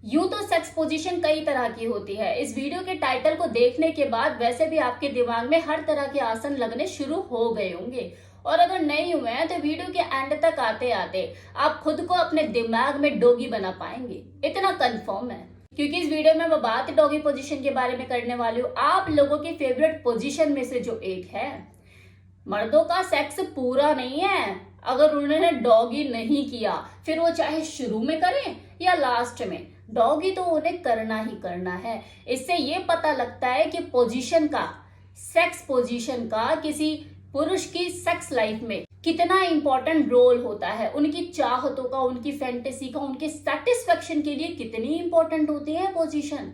यूं तो sex position कई तरह की होती है। इस वीडियो के टाइटल को देखने के बाद वैसे भी आपके दिमाग में हर तरह के आसन लगने शुरू हो गए होंगे, और अगर नहीं हुए हैं तो वीडियो के एंड तक आते आते आप खुद को अपने दिमाग में डॉगी बना पाएंगे, इतना कंफर्म है। क्योंकि इस वीडियो में मैं बात डॉगी पोजीशन के बारे में करने वाली हूँ, आप लोगों की फेवरेट पोजीशन में से जो एक है। मर्दों का सेक्स पूरा नहीं है अगर उन्होंने डॉगी नहीं किया, फिर वो चाहे शुरू में करें या लास्ट में, डॉगी तो उन्हें करना ही करना है। इससे ये पता लगता है कि पोजीशन का, सेक्स पोजीशन का किसी पुरुष की सेक्स लाइफ में कितना इंपॉर्टेंट रोल होता है, उनकी चाहतों का, उनकी फैंटेसी का, उनके सेटिस्फेक्शन के लिए कितनी इंपॉर्टेंट होती है पोजीशन।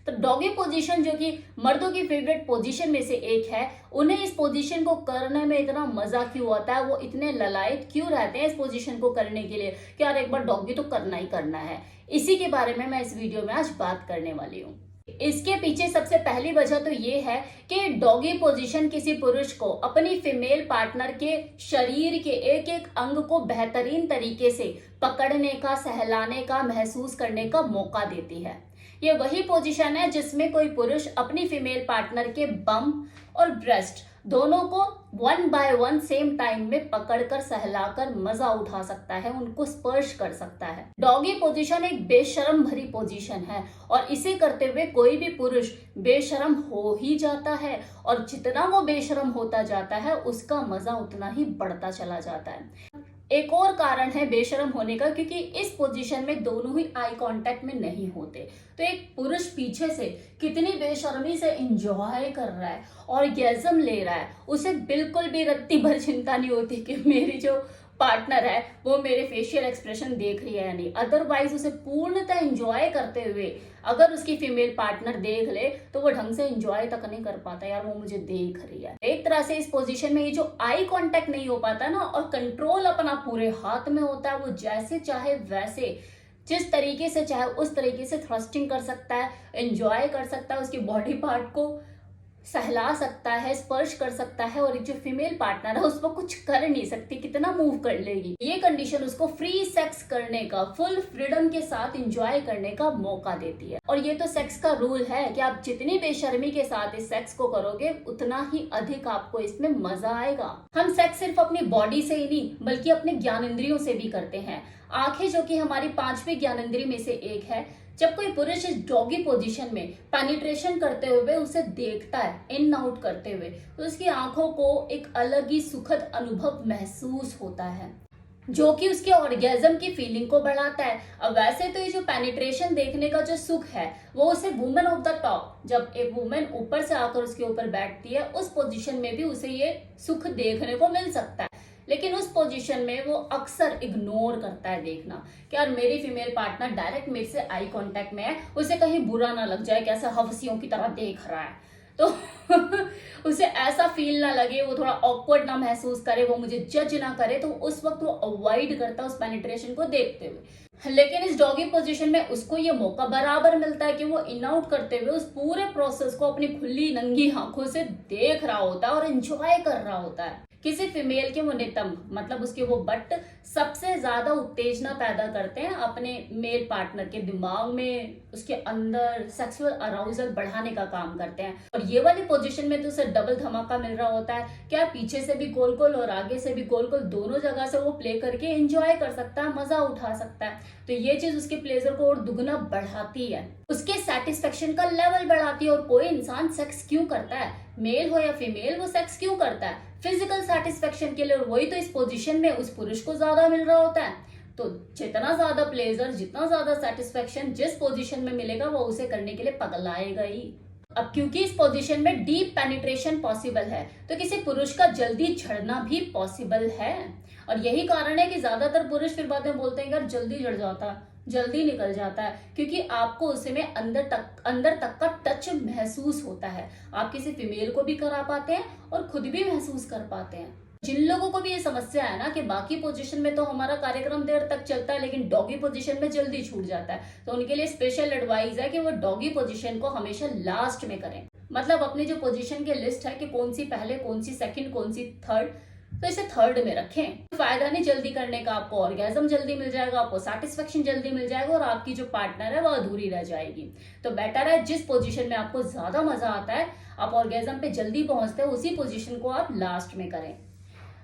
तो डॉगी पोजीशन जो कि मर्दों की फेवरेट पोजीशन में से एक है, उन्हें इस पोजीशन को करने में इतना मजा क्यों आता है, वो इतने ललायत क्यों रहते हैं इस पोजीशन को करने के लिए कि यार एक बार डॉगी तो करना ही करना है। इसी के बारे में मैं इस वीडियो में आज बात करने वाली हूँ। इसके पीछे सबसे पहली वजह तो ये है कि डॉगी पोजीशन किसी पुरुष को अपनी फीमेल पार्टनर के शरीर के एक एक अंग को बेहतरीन तरीके से पकड़ने का, सहलाने का, महसूस करने का मौका देती है। ये वही पोजीशन है जिसमें कोई पुरुष अपनी फीमेल पार्टनर के बम और ब्रेस्ट दोनों को 1 बाय 1 सेम टाइम में पकड़कर, सहलाकर मजा उठा सकता है, उनको स्पर्श कर सकता है। डॉगी पोजीशन एक बेशरम भरी पोजीशन है और इसे करते हुए कोई भी पुरुष बेशरम हो ही जाता है, और जितना वो बेशरम होता जाता है उसका मजा उतना ही बढ़ता चला जाता है। एक और कारण है बेशरम होने का, क्योंकि इस पोजीशन में दोनों ही आई कांटेक्ट में नहीं होते। तो एक पुरुष पीछे से कितनी बेशर्मी से एंजॉय कर रहा है और गैज़म ले रहा है, उसे बिल्कुल भी रत्ती भर चिंता नहीं होती कि मेरी जो पार्टनर है वो मेरे फेशियल एक्सप्रेशन देख रही है या नहीं। अदरवाइज उसे पूर्णतः एंजॉय करते हुए अगर उसकी फीमेल पार्टनर देख ले तो वो ढंग से एंजॉय तक नहीं कर पाता, यार वो मुझे देख रही है। एक तरह से इस पोजीशन में ये जो आई कांटेक्ट नहीं हो पाता ना, और कंट्रोल अपना पूरे हाथ में होता है, वो जैसे चाहे वैसे, जिस तरीके से चाहे उस तरीके से थ्रस्टिंग कर सकता है, एंजॉय कर सकता है, उसकी बॉडी पार्ट को सहला सकता है, स्पर्श कर सकता है, और जो फीमेल पार्टनर है उसको कुछ कर नहीं सकती, कितना मूव कर लेगी। ये कंडीशन उसको फ्री सेक्स करने का, फुल फ्रीडम के साथ एंजॉय करने का मौका देती है। और ये तो सेक्स का रूल है कि आप जितनी बेशर्मी के साथ इस सेक्स को करोगे उतना ही अधिक आपको इसमें मजा आएगा। हम सेक्स सिर्फ अपनी बॉडी से ही नहीं बल्कि अपने ज्ञानेंद्रियों से भी करते हैं। आंखें जो कि हमारी 5वीं ज्ञानेंद्रिय में से एक है, जब कोई पुरुष इस डॉगी पोजीशन में पेनिट्रेशन करते हुए उसे देखता है, इन आउट करते हुए, तो उसकी आंखों को एक अलग ही सुखद अनुभव महसूस होता है, जो कि उसके ऑर्गेज्म की फीलिंग को बढ़ाता है। अब वैसे तो ये जो पेनिट्रेशन देखने का जो सुख है वो उसे वुमेन ऑफ द टॉप, जब एक वुमेन ऊपर से आकर उसके ऊपर बैठती है उस पोजीशन में भी उसे ये सुख देखने को मिल सकता है। लेकिन उस पोजीशन में वो अक्सर इग्नोर करता है देखना कि यार मेरी फीमेल पार्टनर डायरेक्ट मेरे से आई कांटेक्ट में है, उसे कहीं बुरा ना लग जाए, कैसे हवसियों की तरह देख रहा है, तो उसे ऐसा फील ना लगे, वो थोड़ा ऑकवर्ड ना महसूस करे, वो मुझे जज ना करे, तो उस वक्त वो अवॉइड करता है उस पेनिट्रेशन को देखते हुए। लेकिन इस डॉगी पोजीशन में उसको ये मौका बराबर मिलता है कि वो इन आउट करते हुए उस पूरे प्रोसेस को अपनी खुली नंगी आंखों से देख रहा होता है और एंजॉय कर रहा होता है। किसी फीमेल के वो नितंब, मतलब उसके वो बट सबसे ज्यादा उत्तेजना पैदा करते हैं अपने मेल पार्टनर के दिमाग में, उसके अंदर सेक्सुअल अराउजल बढ़ाने का काम करते हैं। और ये वाली पोजीशन में तो उसे डबल धमाका मिल रहा होता है, क्या पीछे से भी गोल गोल और आगे से भी गोल गोल, दोनों जगह से वो प्ले करके एंजॉय कर सकता है, मजा उठा सकता है। तो ये चीज उसके प्लेजर को और दुगना बढ़ाती है, उसके सेटिस्फेक्शन का लेवल बढ़ाती है। और कोई इंसान सेक्स क्यों करता है, मेल हो या फीमेल, वो सेक्स क्यों करता है? फिजिकल सेटिस्फेक्शन के लिए, और वही तो इस पोजीशन में उस पुरुष को ज्यादा मिल रहा होता है। तो जितना ज्यादा प्लेजर, जितना ज्यादा सेटिस्फेक्शन जिस पोजीशन में मिलेगा वो उसे करने के लिए पगलाएगा ही। अब क्योंकि इस पोजीशन में डीप पेनिट्रेशन पॉसिबल है तो किसी पुरुष का जल्दी झड़ना भी पॉसिबल है। और यही कारण है कि ज्यादातर पुरुष फिर बाद में बोलते हैं यार जल्दी झड़ जाता, जल्दी निकल जाता है, क्योंकि आपको उसे में अंदर तक का टच महसूस होता है। आप किसी फीमेल को भी करा पाते हैं और खुद भी महसूस कर पाते हैं। जिन लोगों को भी ये समस्या है ना कि बाकी पोजीशन में तो हमारा कार्यक्रम देर तक चलता है लेकिन डॉगी पोजीशन में जल्दी छूट जाता है, तो उनके लिए स्पेशल एडवाइस है कि वो डॉगी पोजीशन को हमेशा लास्ट में करें। मतलब अपनी जो पोजीशन की लिस्ट है कि कौन सी पहले, कौन सी सेकंड, कौन सी थर्ड, तो इसे थर्ड में रखें। फायदा नहीं जल्दी करने का, आपको ऑर्गेजम जल्दी मिल जाएगा, आपको सेटिस्फेक्शन जल्दी मिल जाएगा और आपकी जो पार्टनर है वो अधूरी रह जाएगी। तो बेटर है जिस पोजीशन में आपको ज्यादा मजा आता है, आप ऑर्गेजम पे जल्दी पहुंचते हैं, उसी पोजीशन को आप लास्ट में करें।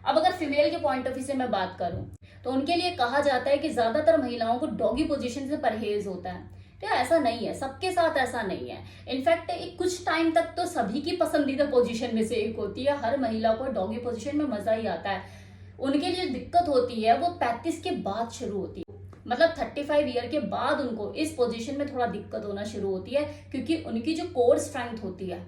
अब अगर फीमेल के पॉइंट ऑफ व्यू से मैं बात करूं तो उनके लिए कहा जाता है कि ज्यादातर महिलाओं को डॉगी पोजीशन से परहेज होता है। तो ऐसा नहीं है, सबके साथ ऐसा नहीं है। इनफैक्ट कुछ टाइम तक तो सभी की पसंदीदा पोजीशन में से एक होती है। हर महिला को डॉगी पोजीशन में मजा ही आता है। उनके लिए दिक्कत होती है वो 35 के बाद शुरू होती है, मतलब 35 ईयर के बाद उनको इस पोजीशन में थोड़ा दिक्कत होना शुरू होती है, क्योंकि उनकी जो कोर स्ट्रेंथ होती है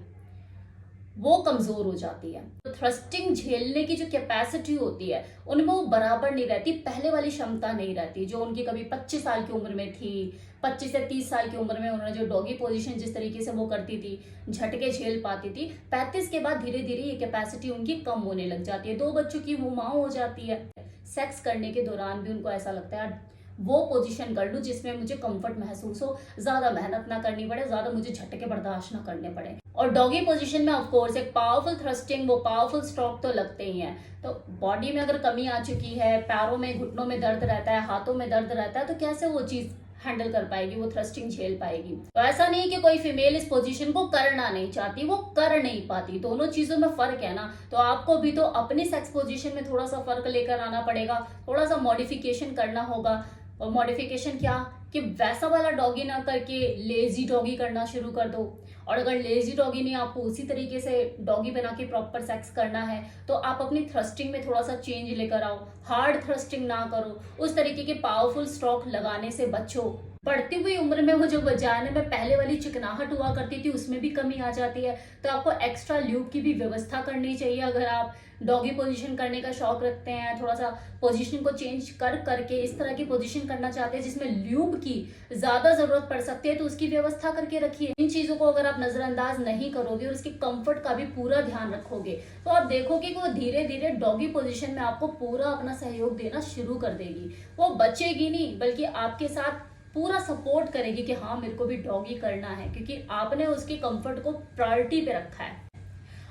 वो कमजोर हो जाती है। तो थ्रस्टिंग झेलने की जो कैपेसिटी होती है उनमें वो बराबर नहीं रहती, पहले वाली क्षमता नहीं रहती जो उनकी कभी 25 साल की उम्र में थी। 25 से 30 साल की उम्र में उन्होंने जो डॉगी पोजीशन जिस तरीके से वो करती थी, झटके झेल पाती थी, 35 के बाद धीरे धीरे ये कैपेसिटी उनकी कम होने लग जाती है। 2 बच्चों की वो माँ हो जाती है। सेक्स करने के दौरान भी उनको ऐसा लगता है वो पोजीशन कर लूं जिसमें मुझे कंफर्ट महसूस हो, ज्यादा मेहनत ना करनी पड़े, ज्यादा मुझे झटके बर्दाश्त ना करने पड़े। और डॉगी पोजीशन में ऑफ कोर्स एक पावरफुल थ्रस्टिंग, वो पावरफुल स्ट्रोक तो लगते ही हैं। तो बॉडी में अगर कमी आ चुकी है, पैरों में घुटनों में दर्द रहता है, हाथों में दर्द रहता है, तो कैसे वो चीज हैंडल कर पाएगी, वो थ्रस्टिंग झेल पाएगी। तो ऐसा नहीं कि कोई फीमेल इस पोजीशन को करना नहीं चाहती, वो कर नहीं पाती। दोनों चीजों में फर्क है ना। तो आपको भी तो अपनी सेक्स पोजीशन में थोड़ा सा फर्क लेकर आना पड़ेगा, थोड़ा सा मॉडिफिकेशन करना होगा। और मॉडिफिकेशन क्या कि वैसा वाला डॉगी ना करके लेजी डॉगी करना शुरू कर दो। और अगर लेजी डॉगी नहीं, आपको उसी तरीके से डॉगी बना के प्रॉपर सेक्स करना है, तो आप अपनी थ्रस्टिंग में थोड़ा सा चेंज लेकर आओ। हार्ड थ्रस्टिंग ना करो, उस तरीके के पावरफुल स्ट्रोक लगाने से बचो। बढ़ती हुई उम्र में वो जो वजाने में पहले वाली चिकनाहट हुआ करती थी उसमें भी कमी आ जाती है। तो आपको एक्स्ट्रा ल्यूब की भी व्यवस्था करनी चाहिए। अगर आप डॉगी पोजीशन करने का शौक रखते हैं, थोड़ा सा पोजीशन को चेंज कर करके इस तरह की पोजीशन करना चाहते हैं जिसमें ल्यूब की ज्यादा जरूरत पड़ सकती है, तो उसकी व्यवस्था करके रखिए। इन चीजों को अगर आप नजरअंदाज नहीं करोगे और उसके कंफर्ट का भी पूरा ध्यान रखोगे, तो आप देखोगे कि वो धीरे धीरे डॉगी पोजीशन में आपको पूरा अपना सहयोग देना शुरू कर देगी। वो बचेगी नहीं, बल्कि आपके साथ पूरा सपोर्ट करेगी कि हाँ मेरे को भी डॉगी करना है, क्योंकि आपने उसके कंफर्ट को प्रायोरिटी पे रखा है।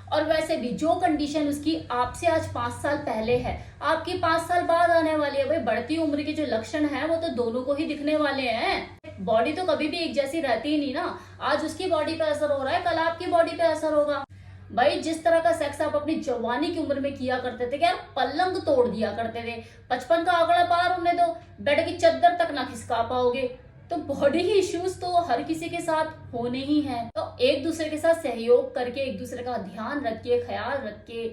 और वैसे भी जो कंडीशन उसकी आपसे आज 5 साल पहले है, आपकी 5 साल बाद आने वाली है। भाई बढ़ती उम्र के जो लक्षण है वो तो दोनों को ही दिखने वाले हैं। बॉडी तो कभी भी एक जैसी रहती ही नहीं ना। आज उसकी बॉडी पे असर हो रहा है, कल आपकी बॉडी पे असर होगा। भाई जिस तरह का सेक्स आप अपनी जवानी की उम्र में किया करते थे, क्या पलंग तोड़ दिया करते थे, 55 का आंकड़ा पार होने दो, बेड की चद्दर तक ना खिसका पाओगे। तो बॉडी ही इश्यूज तो हर किसी के साथ होने ही हैं। तो एक दूसरे के साथ सहयोग करके, एक दूसरे का ध्यान रख के, ख्याल रख के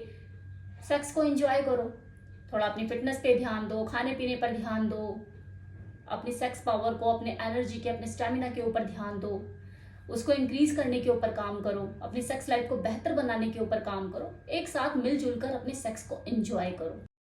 सेक्स को एंजॉय करो। थोड़ा अपनी फिटनेस पे ध्यान दो, खाने पीने पर ध्यान दो, अपनी सेक्स पावर को, अपने एनर्जी के, अपने स्टेमिना के ऊपर ध्यान दो, उसको इंक्रीज करने के ऊपर काम करो, अपनी सेक्स लाइफ को बेहतर बनाने के ऊपर काम करो। एक साथ मिलजुल कर अपने सेक्स को एंजॉय करो।